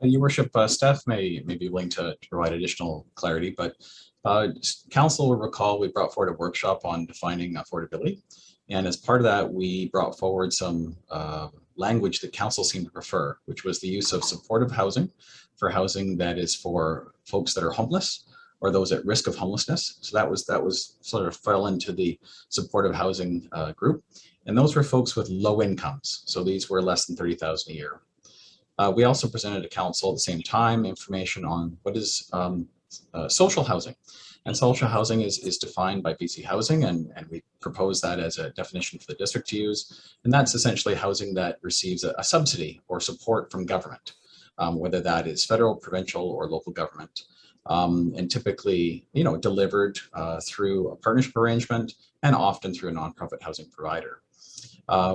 Your worship, staff may be willing to provide additional clarity, but council will recall we brought forward a workshop on defining affordability. And as part of that, we brought forward some language that council seemed to prefer, which was the use of supportive housing for housing that is for folks that are homeless or those at risk of homelessness. So that was sort of fell into the supportive housing group. And those were folks with low incomes. So these were less than 30,000 a year. We also presented to council at the same time information on what is social housing. And social housing is defined by BC Housing, and we propose that as a definition for the district to use. And that's essentially housing that receives a subsidy or support from government, whether that is federal, provincial, or local government. And typically, delivered through a partnership arrangement and often through a nonprofit housing provider.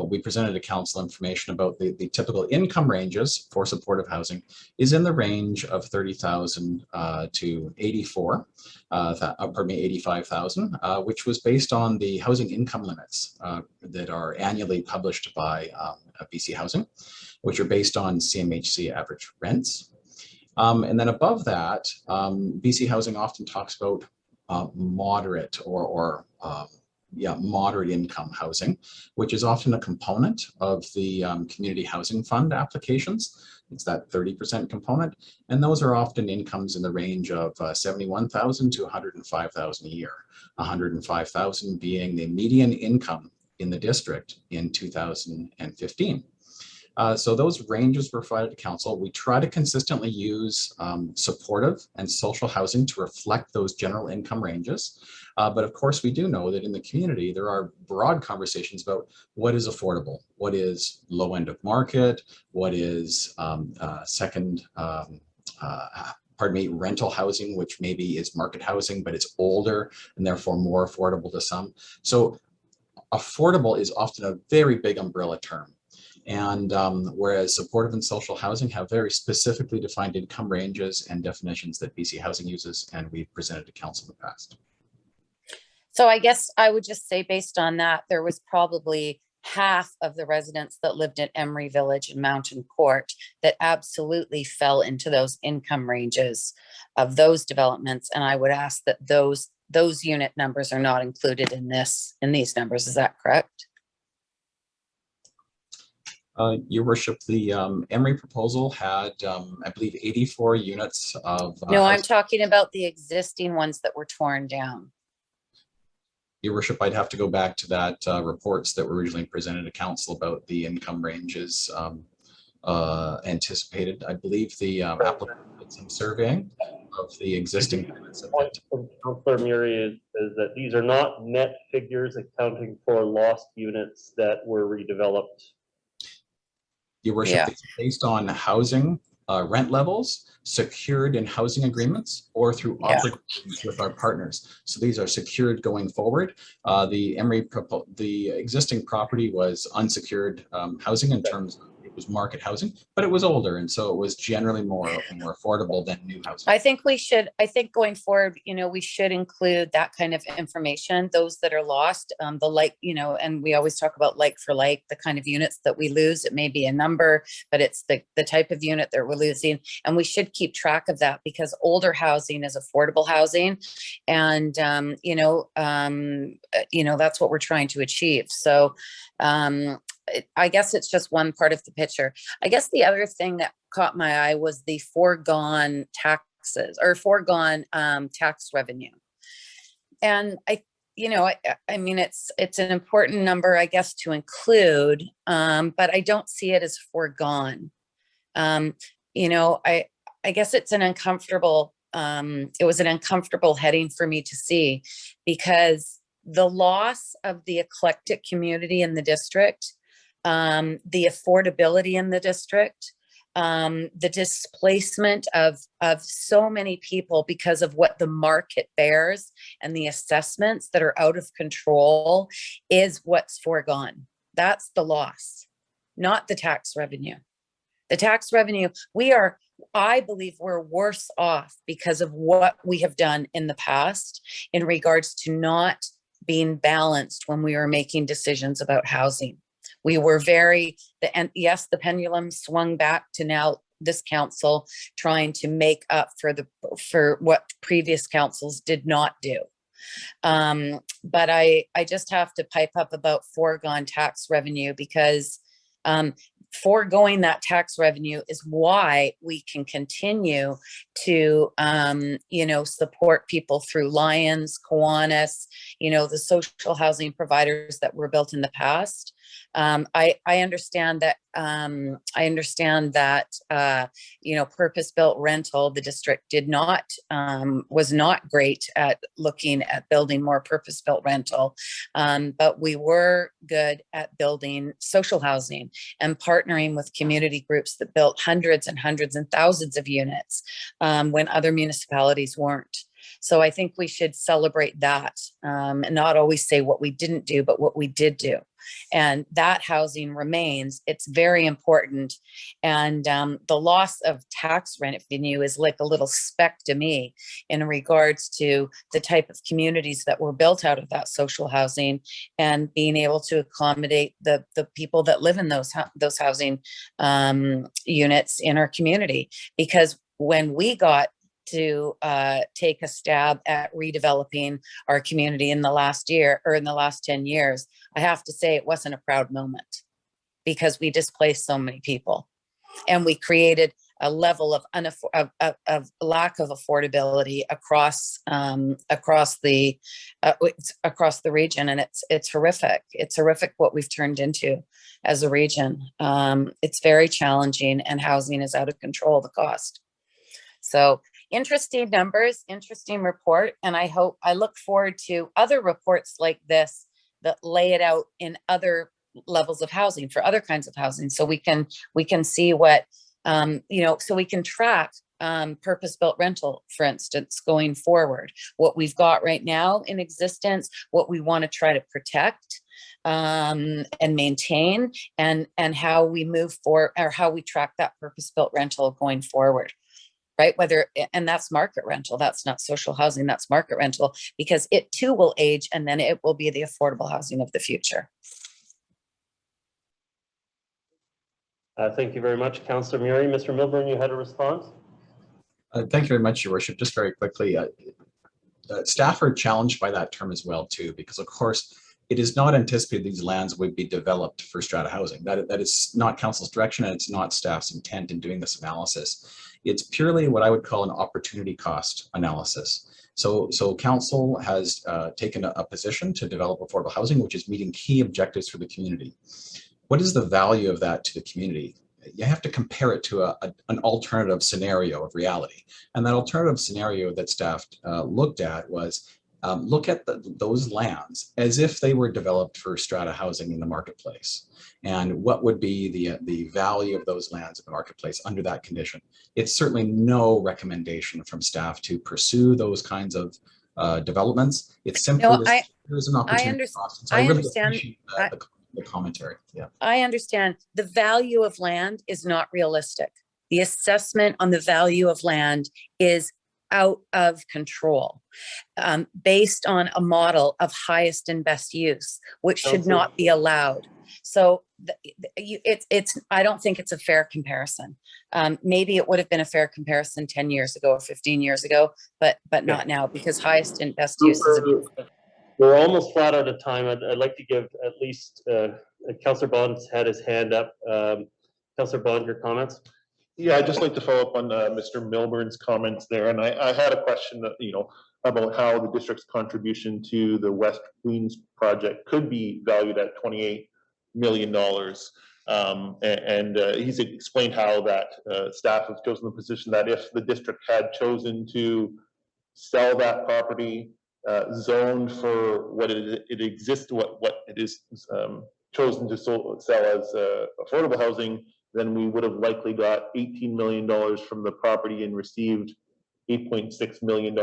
We presented to council information about the typical income ranges for supportive housing is in the range of 30,000 to 85,000, which was based on the housing income limits that are annually published by BC Housing, which are based on CMHC average rents. And then above that, BC Housing often talks about moderate or moderate income housing, which is often a component of the community housing fund applications. It's that 30% component. And those are often incomes in the range of 71,000 to 105,000 a year, 105,000 being the median income in the district in 2015. So those ranges were provided to council. We try to consistently use supportive and social housing to reflect those general income ranges. But of course, we do know that in the community, there are broad conversations about what is affordable, what is low end of market, what is rental housing, which maybe is market housing, but it's older and therefore more affordable to some. So affordable is often a very big umbrella term. And whereas supportive and social housing have very specifically defined income ranges and definitions that BC Housing uses, and we've presented to council in the past. So I guess I would just say based on that, there was probably half of the residents that lived in Emery Village and Mountain Court that absolutely fell into those income ranges of those developments. And I would ask that those unit numbers are not included in these numbers. Is that correct? Your worship, the Emery proposal had, I believe, 84 units of... No, I'm talking about the existing ones that were torn down. Your worship, I'd have to go back to that reports that were originally presented to council about the income ranges anticipated. I believe the applicant did some surveying of the existing units. Councillor Murray is that these are not net figures accounting for lost units that were redeveloped. Your worship, it's based on housing rent levels secured in housing agreements or through obligations with our partners. So these are secured going forward. The existing property was unsecured housing in terms of it was market housing, but it was older, and so it was generally more affordable than new housing. I think going forward, we should include that kind of information, those that are lost, and we always talk about like for like, the kind of units that we lose. It may be a number, but it's the type of unit that we're losing. And we should keep track of that because older housing is affordable housing. And, that's what we're trying to achieve. So, I guess it's just one part of the picture. I guess the other thing that caught my eye was the foregone taxes or foregone tax revenue. And I mean, it's an important number, I guess, to include, but I don't see it as foregone. I guess it's an uncomfortable, it was an uncomfortable heading for me to see because the loss of the eclectic community in the district, the affordability in the district, the displacement of so many people because of what the market bears and the assessments that are out of control is what's foregone. That's the loss, not the tax revenue. The tax revenue, I believe we're worse off because of what we have done in the past in regards to not being balanced when we were making decisions about housing. We were the pendulum swung back to now this council trying to make up for what previous councils did not do. But I just have to pipe up about foregone tax revenue, because foregoing that tax revenue is why we can continue to, support people through Lions, Kiwanis, the social housing providers that were built in the past. I understand that. Purpose-built rental, the district was not great at looking at building more purpose-built rental, but we were good at building social housing and partnering with community groups that built hundreds and hundreds and thousands of units when other municipalities weren't. So I think we should celebrate that, and not always say what we didn't do, but what we did do. And that housing remains. It's very important. And the loss of tax revenue is like a little speck to me in regards to the type of communities that were built out of that social housing and being able to accommodate the people that live in those housing units in our community. Because when we got to take a stab at redeveloping our community in the last year, or in the last 10 years, I have to say it wasn't a proud moment, because we displaced so many people and we created a level of lack of affordability across the region, and it's horrific. It's horrific what we've turned into as a region. It's very challenging, and housing is out of control, the cost. So interesting numbers, interesting report. And I look forward to other reports like this that lay it out in other levels of housing, for other kinds of housing. So we can see what, so we can track purpose-built rental, for instance, going forward, what we've got right now in existence, what we want to try to protect and maintain, and how we move forward, or how we track that purpose-built rental going forward. Right? And that's market rental. That's not social housing. That's market rental, because it too will age, and then it will be the affordable housing of the future. Thank you very much, Councillor Murray. Mr. Milburn, you had a response? Thank you very much, Your Worship. Just very quickly, staff are challenged by that term as well, too, because of course, it is not anticipated these lands would be developed for strata housing. That is not council's direction, and it's not staff's intent in doing this analysis. It's purely what I would call an opportunity cost analysis. So council has taken a position to develop affordable housing, which is meeting key objectives for the community. What is the value of that to the community? You have to compare it to an alternative scenario of reality. And that alternative scenario that staff looked at was, look at those lands as if they were developed for strata housing in the marketplace. And what would be the value of those lands in the marketplace under that condition? It's certainly no recommendation from staff to pursue those kinds of developments. It's simply there's an opportunity cost. So I really appreciate the commentary. Yeah, I understand. The value of land is not realistic. The assessment on the value of land is out of control, based on a model of highest and best use, which should not be allowed. So I don't think it's a fair comparison. Maybe it would have been a fair comparison 10 years ago or 15 years ago, but not now, because highest and best use is we're almost flat out of time. I'd like to give at least Councillor Bond's had his hand up. Councillor Bond, your comments? Yeah, I'd just like to follow up on Mr. Milburn's comments there. And I had a question that, about how the district's contribution to the West Queens project could be valued at $28 million. He's explained how that staff has chosen the position that if the district had chosen to sell that property, zoned for what it exists, what it is chosen to sell as affordable housing, then we would have likely got $18 million from the property and received $8.6 million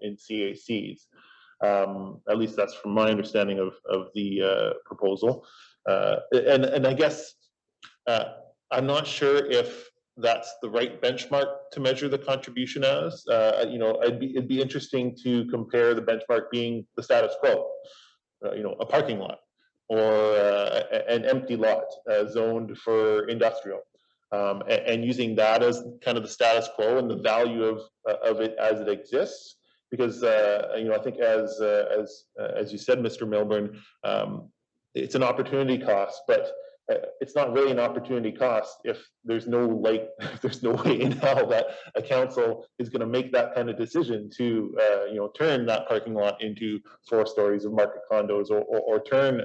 in CACs. At least that's from my understanding of the proposal. And I guess I'm not sure if that's the right benchmark to measure the contribution as. It'd be interesting to compare the benchmark being the status quo, a parking lot or an empty lot zoned for industrial. and using that as kind of the status quo and the value of it as it exists. Because I think as you said, Mr. Milburn, it's an opportunity cost, but it's not really an opportunity cost if there's no way in hell that a council is going to make that kind of decision to turn that parking lot into 4 stories of market condos, or turn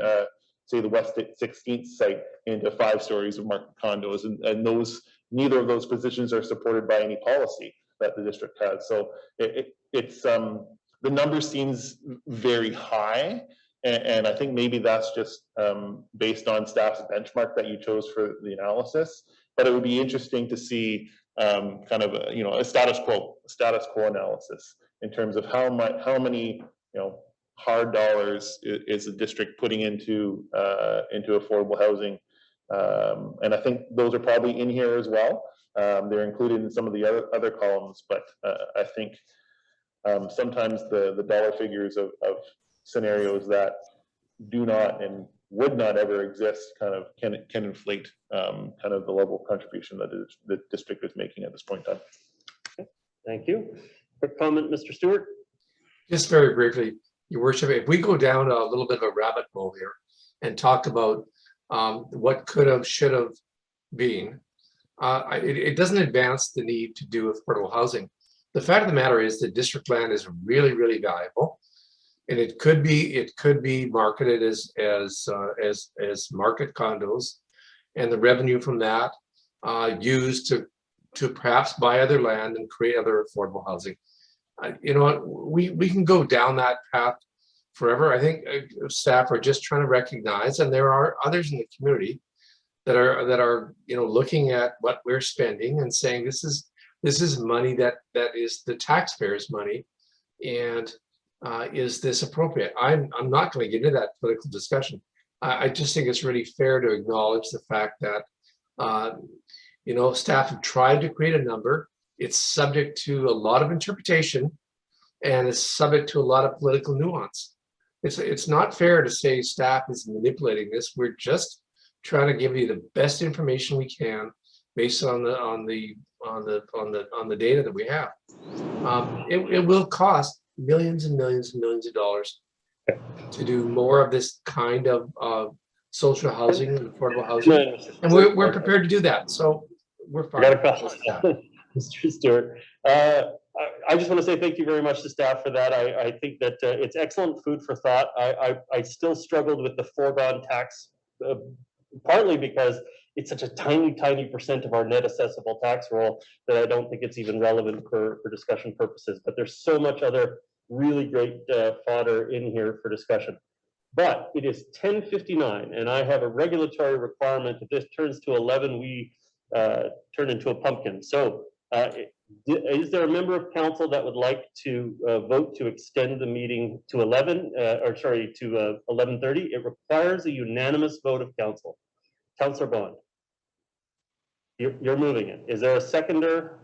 say the West 16th site into 5 stories of market condos, and neither of those positions are supported by any policy that the district has. So it's the number seems very high. And I think maybe that's just based on staff's benchmark that you chose for the analysis. But it would be interesting to see kind of a status quo analysis in terms of how many hard dollars is the district putting into affordable housing. And I think those are probably in here as well. They're included in some of the other columns, but I think sometimes the dollar figures of scenarios that do not and would not ever exist kind of can inflate kind of the level of contribution that the district is making at this point in time. Okay. Thank you. Quick comment, Mr. Stewart. Just very briefly, Your Worship, if we go down a little bit of a rabbit hole here and talk about what could have, should have been, it doesn't advance the need to do affordable housing. The fact of the matter is that district land is really, really valuable. And it could be marketed as market condos, and the revenue from that used to perhaps buy other land and create other affordable housing. You know what, we can go down that path forever. I think staff are just trying to recognize, and there are others in the community that are looking at what we're spending and saying this is money that is the taxpayers' money, and is this appropriate? I'm not going to get into that political discussion. I just think it's really fair to acknowledge the fact that staff have tried to create a number. It's subject to a lot of interpretation, and it's subject to a lot of political nuance. It's not fair to say staff is manipulating this. We're just trying to give you the best information we can based on the data that we have. It will cost millions and millions and millions of dollars to do more of this kind of social housing and affordable housing, and we're prepared to do that. So we're fine. Mr. Stewart, I just want to say thank you very much to staff for that. I think that it's excellent food for thought. I still struggled with the foregone tax, partly because it's such a tiny percent of our net assessable tax roll that I don't think it's even relevant for discussion purposes. But there's so much other really great fodder in here for discussion. But it is 10:59, and I have a regulatory requirement. If this turns to 11, we turn into a pumpkin. So is there a member of council that would like to vote to extend the meeting to 11:30? It requires a unanimous vote of council. Councillor Bond, you're moving it. Is there a seconder?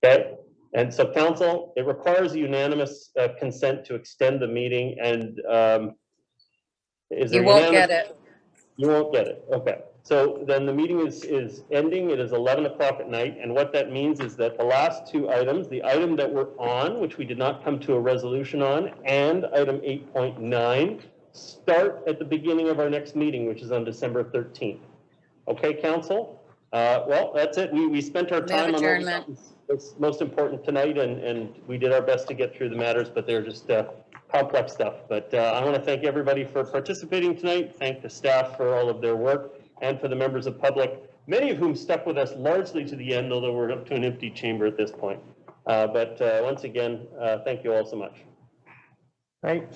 Okay. And so council, it requires a unanimous consent to extend the meeting, and You won't get it. You won't get it. Okay. So then the meeting is ending. It is 11 o'clock at night. And what that means is that the last 2 items, the item that we're on, which we did not come to a resolution on, and item 8.9, start at the beginning of our next meeting, which is on December 13th. Okay, council? Well, that's it. We spent our time on what's most important tonight, and we did our best to get through the matters, but they're just complex stuff. But I want to thank everybody for participating tonight, thank the staff for all of their work, and for the members of public, many of whom stuck with us largely to the end, although we're up to an empty chamber at this point. But once again, thank you all so much. Right.